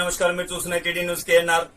నమస్కారం. మీరు చూస్తున్న టీడీ న్యూస్ కేఎన్ఆర్.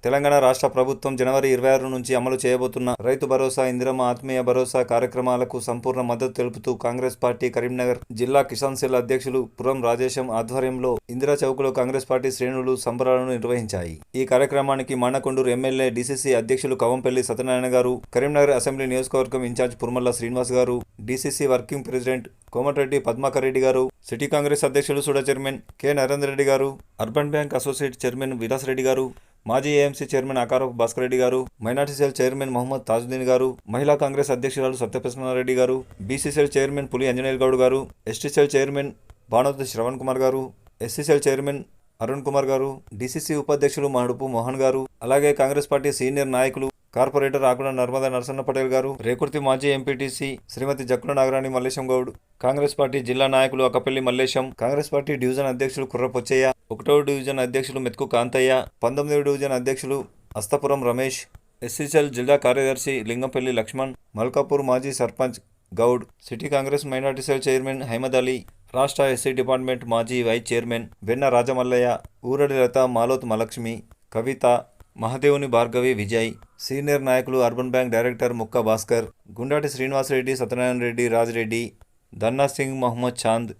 తెలంగాణ రాష్ట్ర ప్రభుత్వం జనవరి 26 నుంచి అమలు చేయబోతున్న రైతు భరోసా, ఇందిరమ్మ ఆత్మీయ భరోసా కార్యక్రమాలకు సంపూర్ణ మద్దతు తెలుపుతూ కాంగ్రెస్ పార్టీ కరీంనగర్ జిల్లా కిసాన్ సెల్ అధ్యక్షులు పురం రాజేశం ఆధ్వర్యంలో ఇందిరా చౌక్లో కాంగ్రెస్ పార్టీ శ్రేణులు సంబరాలను నిర్వహించాయి. ఈ కార్యక్రమానికి మానకొండూరు ఎమ్మెల్యే డీసీసీ అధ్యక్షులు కవంపల్లి సత్యనారాయణ గారు, కరీంనగర్ అసెంబ్లీ నియోజకవర్గం incharge Purmalla Srinivas garu, DCC working president Komatireddy Padmakar Reddy garu, city Congress అధ్యక్షులు SUDA chairman K Narender Reddy garu, urban bank associate chairman Vilas Reddy garu, మాజీ AMC chairman Akarapu Bhaskar Reddy garu, minority cell chairman Mohammed Tajuddin garu, మహిళా కాంగ్రెస్ అధ్యక్షురాలు సత్యప్రసన్నారెడ్డి గారు, బీసీ సెల్ చైర్మన్ పులి అంజనేయులు గౌడ్ గారు, ST cell chairman Banoth Shravan Kumar గారు, SC cell chairman Arun Kumar గారు, డీసీసీ ఉపాధ్యక్షులు మహడుపు మోహన్ గారు, అలాగే కాంగ్రెస్ పార్టీ సీనియర్ నాయకులు కార్పొరేటర్ ఆకుల నర్మదా నరసన్న పటేల్ గారు, రేకుర్తి మాజీ MPTC Shrimati Jakkula Nagarani Mallesham Goud, Congress party జిల్లా నాయకులు Akkapalli Mallesham, Congress party division అధ్యక్షులు కుర్రపొచ్చయ్య, 1వ డివిజన్ అధ్యక్షులు మెతుకు కాంతయ్య, 19వ డివిజన్ అధ్యక్షులు అస్తపురం రమేష్, ఎస్సీసెల్ జిల్లా కార్యదర్శి లింగంపల్లి లక్ష్మణ్, మల్కాపూర్ మాజీ sarpanch Goud, city Congress minority cell chairman Haimad Ali, రాష్ట్ర ఎస్సీ డిపార్ట్మెంట్ మాజీ vice chairman Venna Rajamallaiah, Uradi Latha, Maloth Malakshmi, Kavitha, Mahadevuni Bhargavi Vijay, senior నాయకులు urban bank director Mukka Bhaskar, Gundati Srinivasa Reddy, Satyanarayana Reddy, Rajireddy, Danna Singh, Mohammed Chand,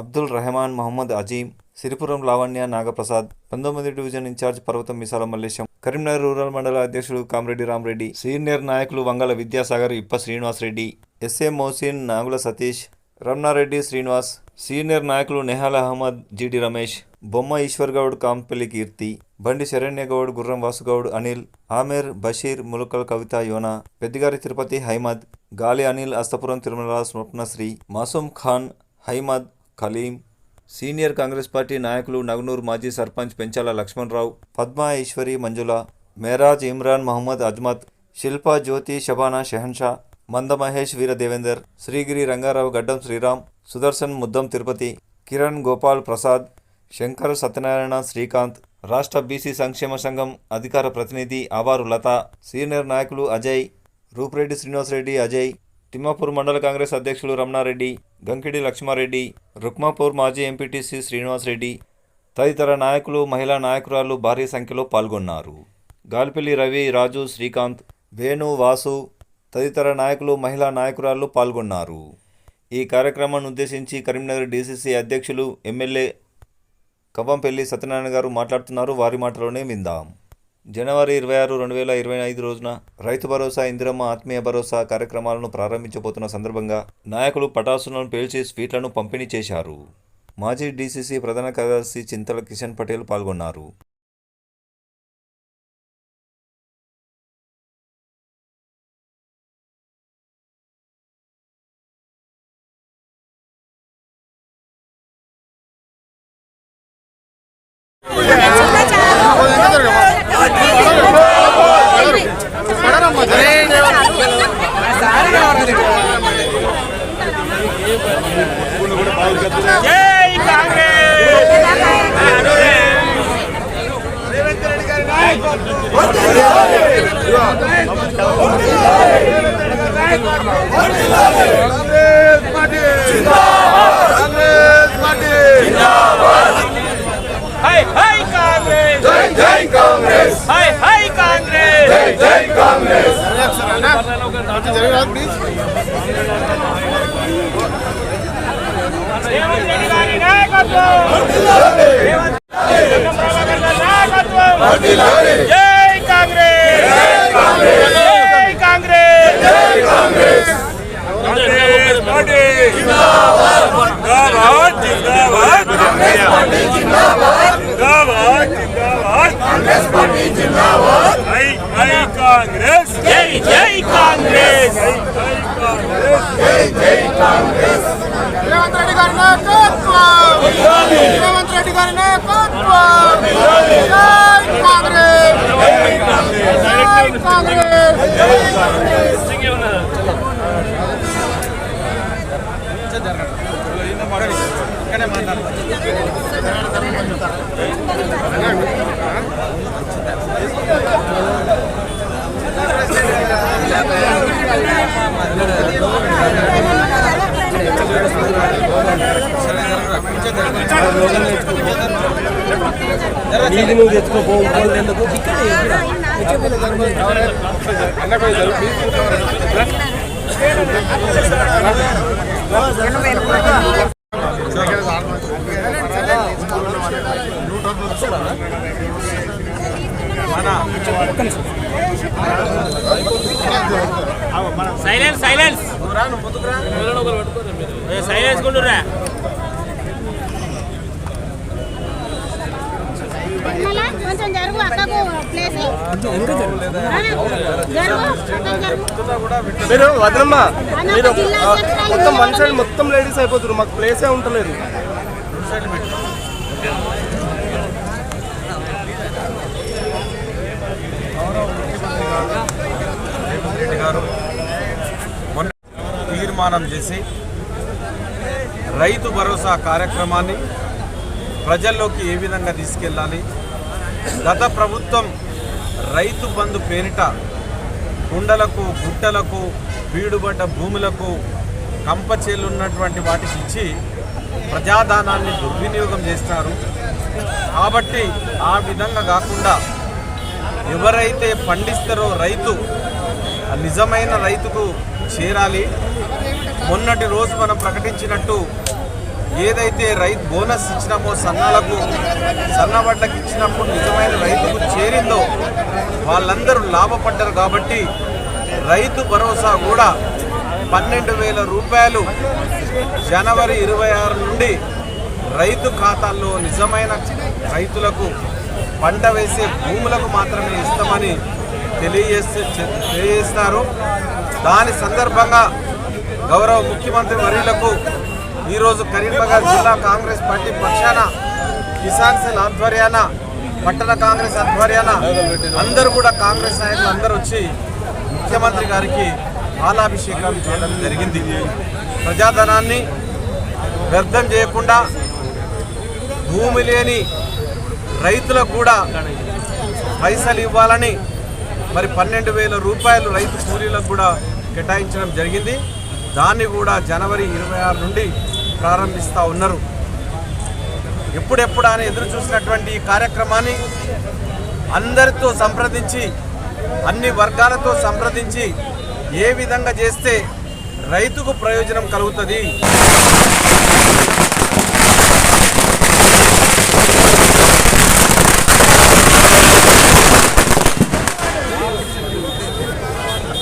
Abdul Rehman, Mohammed Azeem, Siripuram Lavanya, Nagaprasad, 19వ division in charge Parvatham Misala Mallesham, Karimnagar rural మండల అధ్యక్షులు కామరెడ్డి రామరెడ్డి, సీనియర్ నాయకులు వంగల విద్యాసాగర్, ఇప్ప శ్రీనివాసరెడ్డి, ఎస్ఏ మోసిన్, నాగుల సతీష్, రమణారెడ్డి శ్రీనివాస్, సీనియర్ నాయకులు నెహాల్ అహ్మద్, జీడి రమేష్, బొమ్మ ఈశ్వర్ గౌడ్, కాంపల్లి కీర్తి, బండి శరణ్య గౌడ్, గుర్రం వాసుగౌడ్, అనిల్, ఆమెర్, బషీర్, ములుకల్ కవిత, యోనా, పెద్దిగారి తిరుపతి, హైమద్, గాలి అనిల్, అస్తపురం తిరుమల, స్వప్నశ్రీ, మాసూమ్ ఖాన్, హైమద్, ఖలీం, సీనియర్ కాంగ్రెస్ పార్టీ నాయకులు నగనూర్ మాజీ సర్పంచ్ పెంచాల లక్ష్మణరావు, పద్మా ఈశ్వరి, మంజుల, మేరాజ్, ఇమ్రాన్, మహమ్మద్ అజ్మత్, శిల్పా, జ్యోతి, షబానా, షెహన్షా, మంద మహేష్, వీర దేవేందర్, శ్రీగిరి, రంగారావు, గడ్డం శ్రీరామ్, సుదర్శన్, ముద్దం తిరుపతి, కిరణ్, గోపాల్, ప్రసాద్, శంకర్, సత్యనారాయణ, శ్రీకాంత్, రాష్ట్ర బీసీ సంక్షేమ సంఘం అధికార ప్రతినిధి ఆవారు లత, సీనియర్ నాయకులు అజయ్, రూపురెడ్డి శ్రీనివాసరెడ్డి, అజయ్, తిమ్మాపూర్ మండల కాంగ్రెస్ అధ్యక్షులు రమణారెడ్డి, గంకిడి లక్ష్మారెడ్డి, రుక్మాపూర్ మాజీ ఎంపీటీసీ శ్రీనివాసరెడ్డి తదితర నాయకులు, మహిళా నాయకురాలు భారీ సంఖ్యలో పాల్గొన్నారు. గాలిపల్లి రవి, రాజు, శ్రీకాంత్, వేణు, వాసు తదితర నాయకులు, మహిళా నాయకురాలు పాల్గొన్నారు. ఈ కార్యక్రమాన్ని ఉద్దేశించి కరీంనగర్ డీసీసీ అధ్యక్షులు ఎమ్మెల్యే కవంపల్లి సత్యనారాయణ గారు మాట్లాడుతున్నారు. వారి మాటలోనే విందాం. జనవరి 26, 2025 రోజున రైతు భరోసా, ఇందిరమ్మ ఆత్మీయ భరోసా కార్యక్రమాలను ప్రారంభించబోతున్న సందర్భంగా నాయకులు పటాసులను పేల్చి స్వీట్లను పంపిణీ చేశారు. మాజీ డీసీసీ ప్రధాన కార్యదర్శి చింతల కిషన్ పటేల్ పాల్గొన్నారు. Gracias. నీది నువ్వు తెచ్చుకోపోవాలి ఎందుకు సైలెన్స్ సైలెన్స్ సైలెన్స్ కొండురా కొంచెం జరుగు అక్కకు ప్లేస్ మీరు వదలమ్మా మీరు మొత్తం వన్ సైడ్ మొత్తం లేడీస్ అయిపోతారు మాకు ప్లేసే ఉంటలేదు రెడ్డి గారు మొన్న తీర్మానం చేసి రైతు భరోసా కార్యక్రమాన్ని ప్రజల్లోకి ఏ విధంగా తీసుకెళ్ళాలి, గత ప్రభుత్వం రైతు బంధు పేరిట కుండలకు గుట్టలకు బీడుబడ్డ భూములకు కంపచేలు ఉన్నటువంటి వాటికి ఇచ్చి ప్రజాధనాన్ని దుర్వినియోగం చేస్తారు. కాబట్టి ఆ విధంగా కాకుండా ఎవరైతే పండిస్తారో రైతు నిజమైన రైతుకు చేరాలి. మొన్నటి రోజు మనం ప్రకటించినట్టు ఏదైతే రైతు బోనస్ ఇచ్చినామో సన్నబడ్లకు ఇచ్చినప్పుడు నిజమైన రైతుకు చేరిందో వాళ్ళందరూ లాభపడ్డారు. కాబట్టి రైతు భరోసా కూడా 12,000 రూపాయలు జనవరి 26 నుండి రైతు ఖాతాల్లో నిజమైన రైతులకు పంట వేసే భూములకు మాత్రమే ఇస్తామని తెలియజేస్తారు. దాని సందర్భంగా గౌరవ ముఖ్యమంత్రి వర్యులకు ఈరోజు కరీంనగర్ జిల్లా కాంగ్రెస్ పార్టీ పక్షాన కిసాన్ సెల్ ఆధ్వర్యాన పట్టణ కాంగ్రెస్ ఆధ్వర్యాన అందరూ కూడా కాంగ్రెస్ నాయకులు అందరూ వచ్చి ముఖ్యమంత్రి గారికి పాలాభిషేకం చేయడం జరిగింది. ప్రజాధనాన్ని వ్యర్థం చేయకుండా భూమి లేని రైతులకు కూడా పైసలు ఇవ్వాలని మరి 12,000 రూపాయలు రైతు కూలీలకు కూడా కేటాయించడం జరిగింది. దాన్ని కూడా జనవరి 26 నుండి ప్రారంభిస్తూ ఉన్నారు. ఎప్పుడెప్పుడు అని ఎదురు చూసినటువంటి ఈ కార్యక్రమాన్ని అందరితో సంప్రదించి అన్ని వర్గాలతో సంప్రదించి ఏ విధంగా చేస్తే రైతుకు ప్రయోజనం కలుగుతుంది,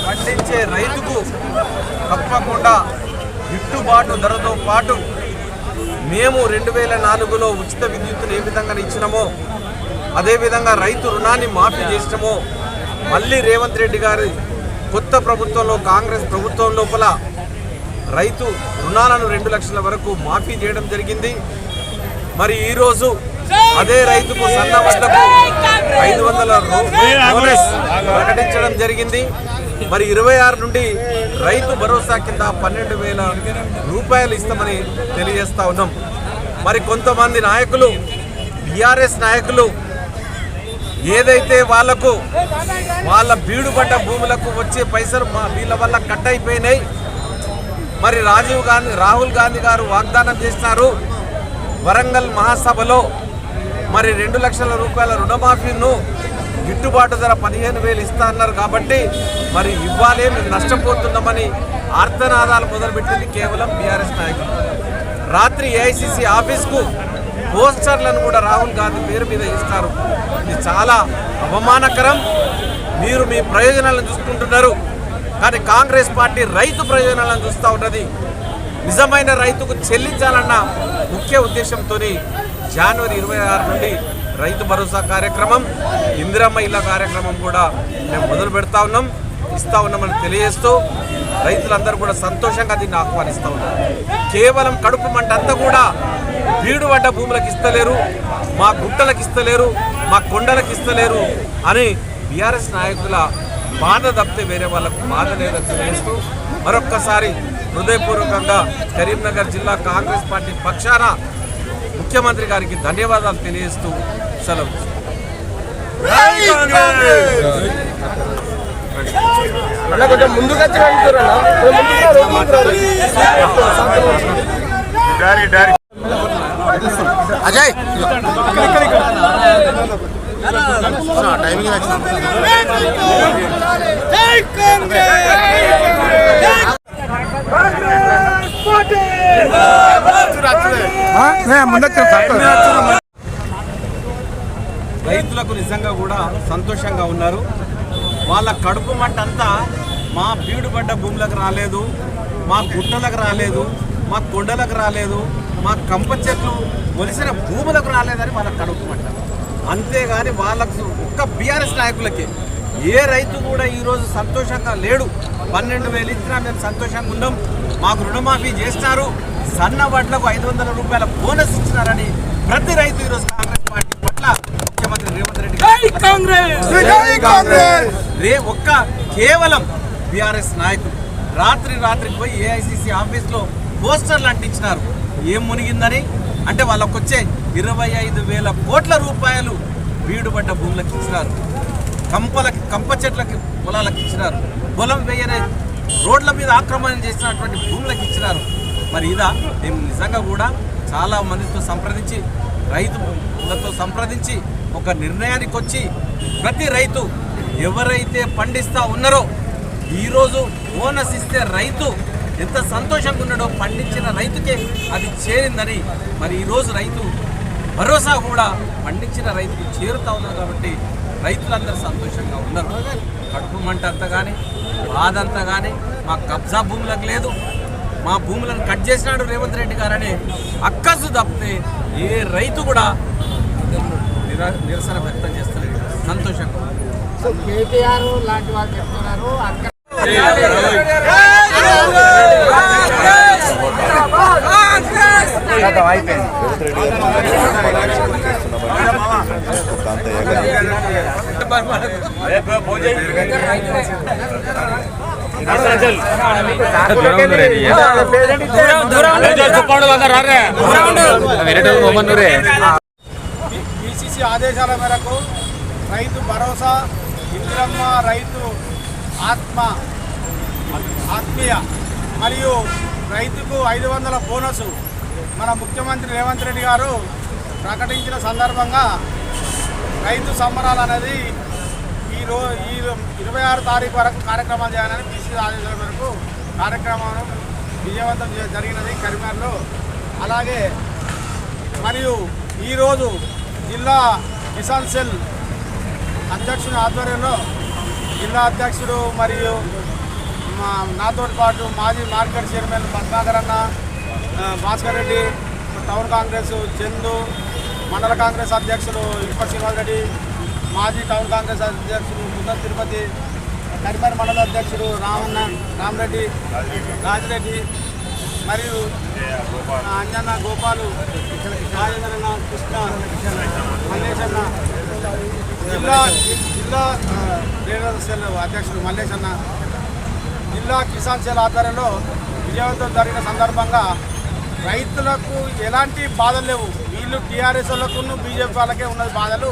పండించే రైతుకు తప్పకుండా గిట్టుబాటు ధరతో పాటు మేము 2004లో ఉచిత విద్యుత్తును ఏ విధంగా ఇచ్చినామో అదేవిధంగా రైతు రుణాన్ని మాఫీ చేసినామో మళ్ళీ రేవంత్ రెడ్డి గారి కొత్త ప్రభుత్వంలో కాంగ్రెస్ ప్రభుత్వం లోపల రైతు రుణాలను 2 లక్షల వరకు మాఫీ చేయడం జరిగింది. మరి ఈరోజు అదే రైతుకు సన్న వడ్లకు 500 బోనస్ ప్రకటించడం జరిగింది. మరి 26 నుండి రైతు భరోసా కింద 12,000 రూపాయలు ఇస్తామని తెలియజేస్తా ఉన్నాం. మరి కొంతమంది నాయకులు బీఆర్ఎస్ నాయకులు ఏదైతే వాళ్ళ బీడుపడ్డ భూములకు వచ్చే పైసలు వీళ్ళ వల్ల కట్ అయిపోయినాయి. మరి రాహుల్ గాంధీ గారు వాగ్దానం చేస్తున్నారు వరంగల్ మహాసభలో మరి 2 లక్షల రూపాయల రుణమాఫీను గిట్టుబాటు ధర 15,000 ఇస్తా అన్నారు. కాబట్టి మరి ఇవ్వాలే మేము నష్టపోతున్నామని ఆర్తనాదాలు మొదలుపెట్టింది కేవలం బీఆర్ఎస్ నాయకులు. రాత్రి ఏఐసిసి ఆఫీస్కు పోస్టర్లను కూడా రాహుల్ గాంధీ పేరు మీద ఇస్తారు. ఇది చాలా అవమానకరం. మీరు మీ ప్రయోజనాలను చూసుకుంటున్నారు, కానీ కాంగ్రెస్ పార్టీ రైతు ప్రయోజనాలను చూస్తూ ఉన్నది. నిజమైన రైతుకు చెల్లించాలన్న ముఖ్య ఉద్దేశంతో జనవరి 26 నుండి రైతు భరోసా కార్యక్రమం, ఇందిరమ్మ ఇళ్ళ కార్యక్రమం కూడా మేము మొదలు పెడతా ఉన్నాం, ఇస్తా ఉన్నామని తెలియజేస్తూ రైతులందరూ కూడా సంతోషంగా దీన్ని ఆహ్వానిస్తూ ఉన్నారు. కేవలం కడుపు మంట అంతా కూడా బీడుపడ్డ భూములకు ఇస్తలేరు, మా గుట్టలకు ఇస్తలేరు, మా కొండలకు ఇస్తలేరు అని బీఆర్ఎస్ నాయకుల బాధ తప్పితే వేరే వాళ్ళకు బాధ లేదని తెలియజేస్తూ మరొక్కసారి హృదయపూర్వకంగా కరీంనగర్ జిల్లా కాంగ్రెస్ పార్టీ పక్షాన ముఖ్యమంత్రి గారికి ధన్యవాదాలు తెలియజేస్తూ సెలవు. కొంచెం ముందుగా అజయ్ రైతులకు నిజంగా కూడా సంతోషంగా ఉన్నారు. వాళ్ళ కడుపు మంట అంతా మా బీడుబడ్డ భూములకు రాలేదు, మా గుట్టలకు రాలేదు, మా కొండలకు రాలేదు, మా కంప చెట్లు మొలిసిన భూములకు రాలేదని వాళ్ళ కడుపు మంట. అంతేగాని వాళ్ళకు ఒక్క బీఆర్ఎస్ నాయకులకి ఏ రైతు కూడా ఈరోజు సంతోషంగా లేడు. 12,000 ఇచ్చినా మేము సంతోషంగా ఉన్నాం, మాకు రుణమాఫీ చేస్తారు, సన్న వడ్లకు 500 రూపాయల బోనస్ ఇచ్చినారని ప్రతి రైతు ఈరోజు కాంగ్రెస్ పార్టీ పట్ల ముఖ్యమంత్రి రేవంత్ రెడ్డి ఒక్క కేవలం బీఆర్ఎస్ నాయకులు రాత్రికి పోయి ఏఐసిసి ఆఫీస్లో పోస్టర్లు అంటించినారు. ఏం మునిగిందని అంటే వాళ్ళకు వచ్చే 25,000 కోట్ల రూపాయలు బీడుబడ్డ భూములకు ఇచ్చినారు, కంప చెట్లకి పొలాలకు ఇచ్చినారు, పొలం వేయనే రోడ్ల మీద ఆక్రమణ చేసినటువంటి భూములకు ఇచ్చినారు. మరి ఇదా మేము నిజంగా కూడా చాలా మందితో సంప్రదించి రైతులతో సంప్రదించి ఒక నిర్ణయానికి వచ్చి ప్రతి రైతు ఎవరైతే పండిస్తూ ఉన్నారో ఈరోజు బోనస్ ఇస్తే రైతు ఎంత సంతోషంగా ఉన్నాడో పండించిన రైతుకే అది చేరిందని మరి ఈరోజు రైతు భరోసా కూడా పండించిన రైతుకు చేరుతా ఉన్నారు. కాబట్టి రైతులందరూ సంతోషంగా ఉన్నారు. కడుపు మంట అంతా కానీ బాధ అంతా కానీ మా కబ్జా భూములకు లేదు, మా భూములను కట్ చేసినాడు రేవంత్ రెడ్డి గారని అక్కసు తప్పితే ఏ రైతు కూడా నిరసన వ్యక్తం చేస్తలేదు. సంతోషంగా కేటీఆర్ లాంటి వాళ్ళు చెప్తున్నారు పిసిసి ఆదేశాల మేరకు రైతు భరోసా, ఇందిరమ్మ రైతు ఆత్మీయ మరియు రైతుకు 500 బోనసు మన ముఖ్యమంత్రి రేవంత్ రెడ్డి గారు ప్రకటించిన సందర్భంగా రైతు సంబరాలు అనేది ఈ 26 తారీఖు వరకు కార్యక్రమాలు చేయాలని పిసిసి ఆదేశాల మేరకు కార్యక్రమం విజయవంతం జరిగినది కరీంనగర్లో. అలాగే మరియు ఈరోజు జిల్లా కిసాన్ సెల్ అధ్యక్షుని ఆధ్వర్యంలో జిల్లా అధ్యక్షుడు మరియు నాతో పాటు మాజీ మార్కెట్ చైర్మన్ పద్మాకర్ అన్న, భాస్కర్ రెడ్డి, టౌన్ కాంగ్రెస్ చందు, మండల కాంగ్రెస్ అధ్యక్షులు ఇప్పటి శ్రీనివాస్ రెడ్డి, మాజీ టౌన్ కాంగ్రెస్ అధ్యక్షుడు ముద్దర్ తిరుపతి, కరీంనగర్ మండల అధ్యక్షుడు రామరెడ్డి, రాజిరెడ్డి మరియు అంజన్న, గోపాలు, రాజేంద్రన్న, కృష్ణ, మల్లేశన్న, జిల్లా ట్రేడర్ సెల్ అధ్యక్షుడు మల్లేశన్న, జిల్లా కిసాన్ సెల్ ఆధ్వర్యంలో విజయవంతం జరిగిన సందర్భంగా రైతులకు ఎలాంటి బాధలు లేవు. వీళ్ళు టీఆర్ఎస్ వాళ్ళకును బీజేపీ వాళ్ళకే ఉన్నది బాధలు.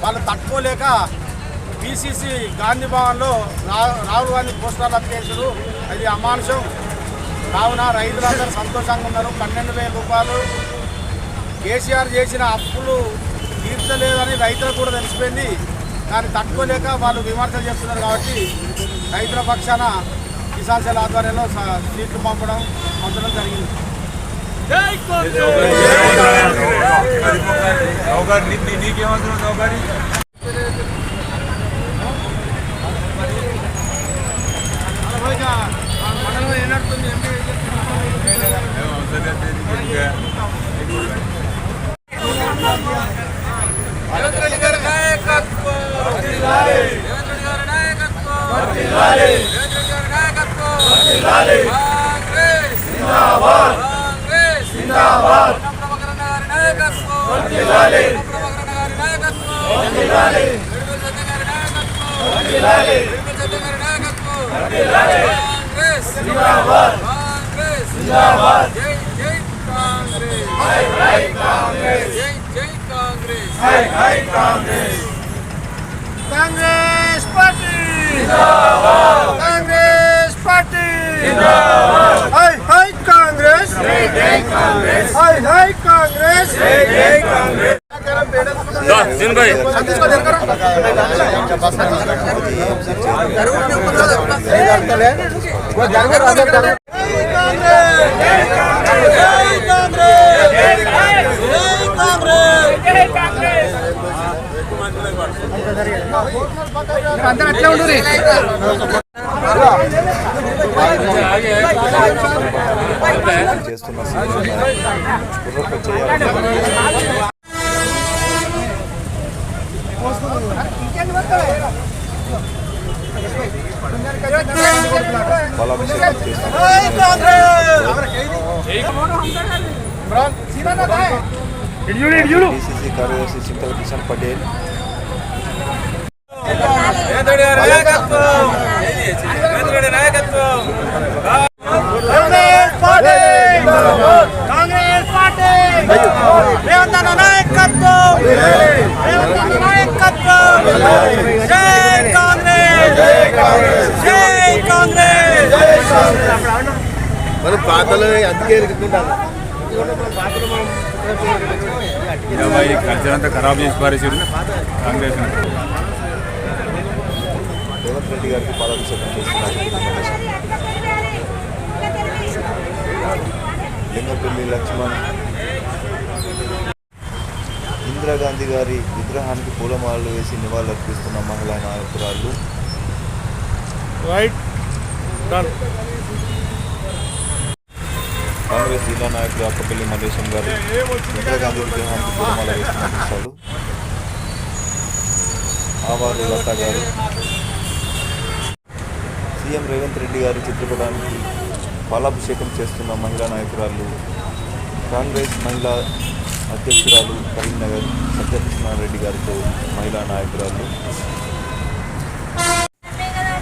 వాళ్ళు తట్టుకోలేక పిసిసి గాంధీ భవన్లో రాహుల్ గాంధీ పోస్టర్లు అతికేసారు. అది అమానుషం. కావున రైతులందరూ సంతోషంగా ఉన్నారు. 12,000 రూపాయలు కేసీఆర్ చేసిన అప్పులు తీర్చలేదని రైతులకు కూడా తెలిసిపోయింది. దాన్ని తట్టుకోలేక వాళ్ళు విమర్శలు చేస్తున్నారు. కాబట్టి రైతుల పక్షాన కిసాన్ సెల్ ఆధ్వర్యంలో సీట్లు పంపడం జరిగింది. మండలం ఏనడుతుంది కాంగ్రెస్ పార్టీ కాంగ్రెస్ పార్టీ హై హై కాంగ్రెస్ హై హై కాంగ్రెస్ చేస్తున్న కుర్రపు చేయాలి. పాలాభిషేకం పిసిసి కార్యదర్శి చింతల కిషన్ పటేల్, మనం పాతలో అందుకే ఖర్చంతా ఖరాబ్ చేసి పారేసాడు కాంగ్రెస్. రేవంత్ రెడ్డి గారికి పాలాభిషేకం చేస్తున్నారు. లింగపల్లి లక్ష్మణ్, ఇందిరాగాంధీ గారి విగ్రహానికి పూలమాలలు వేసి నివాళులర్పిస్తున్న మహిళా నాయకురాళ్ళు. కాంగ్రెస్ జిల్లా నాయకులు అక్కపల్లి మల్లేశం గారు ఇందిరాగాంధీ విగ్రహానికి పూలమాల వేస్తున్న దృశ్యాలు. ఆవారు లత గారు సీఎం రేవంత్ రెడ్డి గారి చిత్రపటానికి పాలాభిషేకం చేస్తున్న మహిళా నాయకురాళ్ళు. కాంగ్రెస్ మహిళా అధ్యక్షురాలు కరీంనగర్ సత్యకృష్ణారెడ్డి గారితో మహిళా నాయకురాళ్ళు.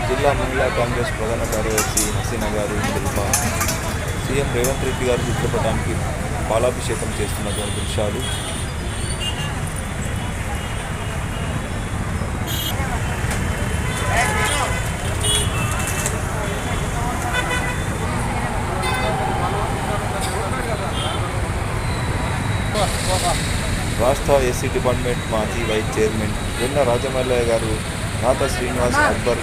జిల్లా మహిళా కాంగ్రెస్ ప్రధాన కార్యదర్శి హసీనా గారు తెలుపా సీఎం రేవంత్ రెడ్డి గారి చిత్రపటానికి పాలాభిషేకం చేస్తున్నటువంటి దృశ్యాలు. రాష్ట్ర ఎస్సీ డిపార్ట్మెంట్ మాజీ వైస్ చైర్మన్ వెన్న రాజమల్లయ్య గారు, నాథ శ్రీనివాస్, అక్బర్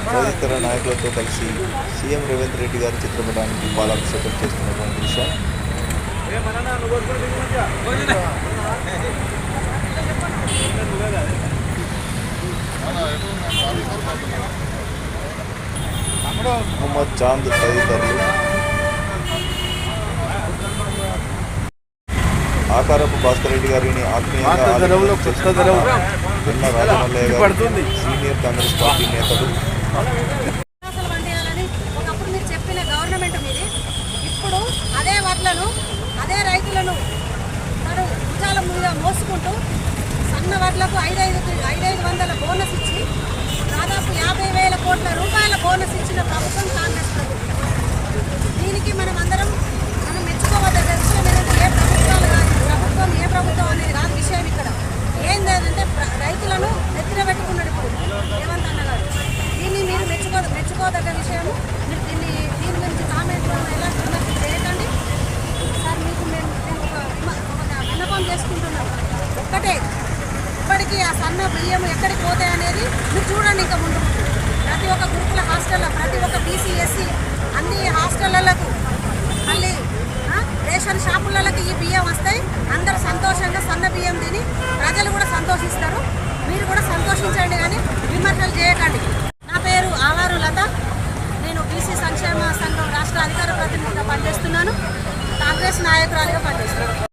తదితర నాయకులతో కలిసి సీఎం రేవంత్ రెడ్డి గారి చిత్రపటానికి పాలాభిషేకం చేస్తున్నటువంటి దృశ్యం. మొహమ్మద్ చాంద్ తదితరులు. ఆకారపు భాస్కర్ రెడ్డి గారిని ఆత్మీయంగా వెన్న రాజమల్లయ్య గారు, సీనియర్ కాంగ్రెస్ పార్టీ నేతలు. ఒకప్పుడు మీరు చెప్పిన గవర్నమెంట్ మీది, ఇప్పుడు అదే వడ్లను అదే రైతులను మరి భుజాల మీద మోసుకుంటూ సన్న వడ్లకు 500 బోనస్ ఇచ్చి దాదాపు 50,000 కోట్ల రూపాయల బోనస్ ఇచ్చిన ప్రభుత్వం కాంగ్రెస్ ప్రభుత్వం. దీనికి మనం మెచ్చుకోవద్ద విషయం ఏంటంటే ఏ ప్రభుత్వం అనేది కాదు విషయం. ఇక్కడ ఏం లేదంటే రైతులను నెత్తిన పెట్టుకున్నాడు ఇప్పుడు రేవంత్ అన్న గారు. దీన్ని మీరు మెచ్చుకోదగ్గ విషయం. మీరు దీని గురించి కామెంట్లు ఎలాంటి విమర్శలు చేయకండి సార్. మీకు మేము ఒక విన్నపం చేసుకుంటున్నాం. ఒక్కటే, ఇప్పటికీ ఆ సన్న బియ్యం ఎక్కడికి పోతాయి అనేది మీరు చూడండి. ఇంకా ముందు ప్రతి ఒక్క గురుకుల హాస్టల్లో, ప్రతి ఒక్క బీసీ ఎస్సీ అన్ని హాస్టళ్లకు, మళ్ళీ రేషన్ షాపులకి ఈ బియ్యం వస్తాయి. అందరూ సంతోషంగా సన్న బియ్యం తిని ప్రజలు కూడా సంతోషిస్తారు. మీరు కూడా సంతోషించండి, కానీ విమర్శలు చేయకండి. నా పేరు ఆవారు లత. నేను బీసీ సంక్షేమ సంఘం రాష్ట్ర అధికార ప్రతినిధిగా పనిచేస్తున్నాను. కాంగ్రెస్ నాయకురాలిగా పనిచేస్తున్నాను.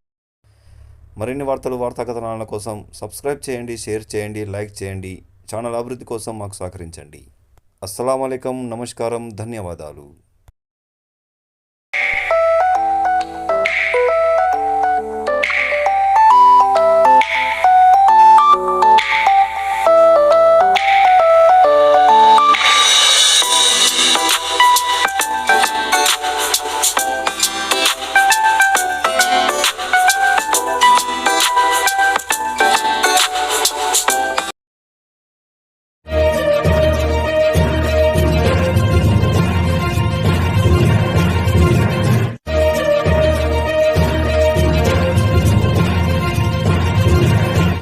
మరిన్ని వార్తలు, వార్తా కథనాల కోసం సబ్స్క్రైబ్ చేయండి, షేర్ చేయండి, లైక్ చేయండి. ఛానల్ అభివృద్ధి కోసం మాకు సహకరించండి. అస్సలాము అలైకుం, నమస్కారం, ధన్యవాదాలు.